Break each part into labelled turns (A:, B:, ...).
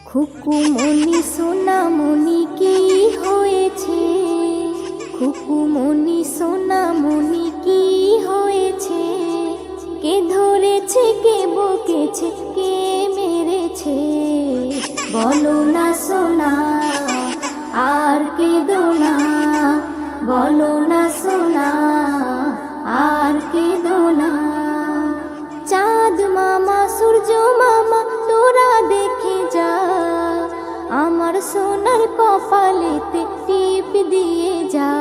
A: খুকুমনি সোনামনি কি হয়েছে, খুকুমনি সোনামনি কি হয়েছে, কে ধরেছে কে বকেছে কে মেরেছে, বলো না সোনা আর কেঁদো না, বলো না সোনা আর কেঁদো না। চাঁদ মামা সূর্য মামা তোরা দেখে যা, আমার সোনার কপালেতে টিপ দিয়ে যা।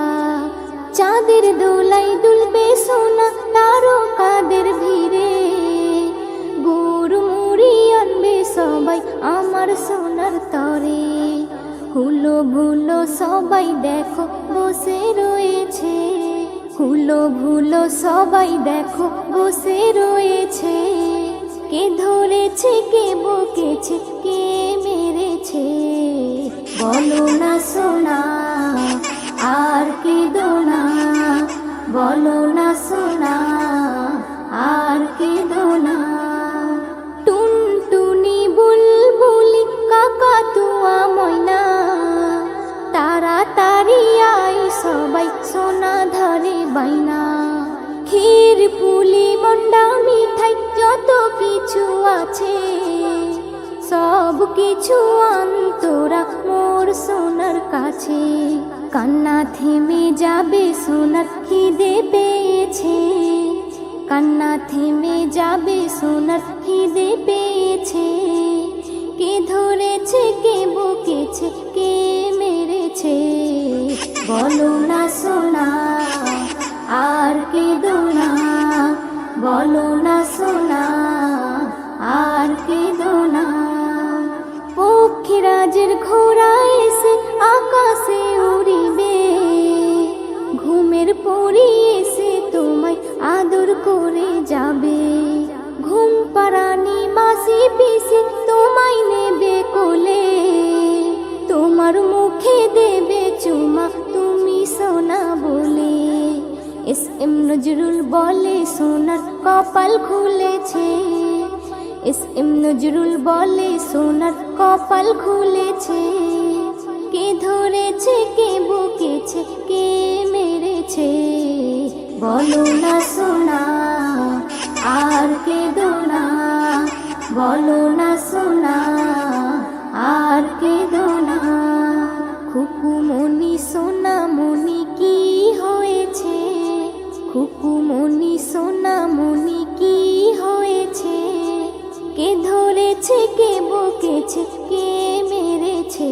A: চাঁদের দোলাই দুলবে সোনা তারকাদের ভিড়ে, গুড় মুড়ি আনবে সবাই আমার সোনার তরে। হুলো ভুলো সবাই দেখো বসে রয়েছে, হুলো ভুলো সবাই দেখো বসে রয়েছে, কে ধরেছে কে বকেছে কে মেরেছে, বলো না সোনা আর কেঁদো না, বলো না সোনা আর কেঁদো না। টুনটুনি বুলবুলি কাকাতুয়া ময়না, তাড়াতাড়ি আই সবাই সোনা ধরে বাইনা। ক্ষীর পুলি মন্ডা মিঠাই যত কিছু আছে, সব কিছু আন্তরা মোর সোনার কাছে। কান্না থেমে যাবে সোনার খিদে পেয়েছে, কান্না থেমে যাবে সোনার খিদে পেয়েছে, কে ধরেছে কে বকেছে কে মেরেছে, বলো না সোনা আর কেঁদো না, বলো না সোনা আর কেঁদো না। পক্ষীরাজের ঘোড়া এসে আকাশে উড়িবে, ঘুমের পরি এসে তোমায় আদর করে যাবে। ঘুম পাড়ানি মাসি পিসি তোমায় নেবে কোলে, তোমার মুখে দেবে চুমা তুমি সোনা বলে। এস এম নজরুল বলে সোনার কপাল খুলেছে, এস এম নজরুল বলে সোনার কপাল খুলেছে, কে ধরেছে কে বকেছে কে মেরেছে, বলো না সোনা আর কেঁদো না, বলো না সোনা আর কেঁদো না। খুকুমনি সোনামনি কি হয়েছে, খুকুমনি সোনামনি কি হয়েছে, কে ধরেছে কে বকেছে কে মেরেছে,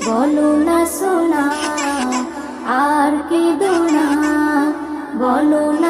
A: বলো না সোনা আর কেঁদো না, বলো না।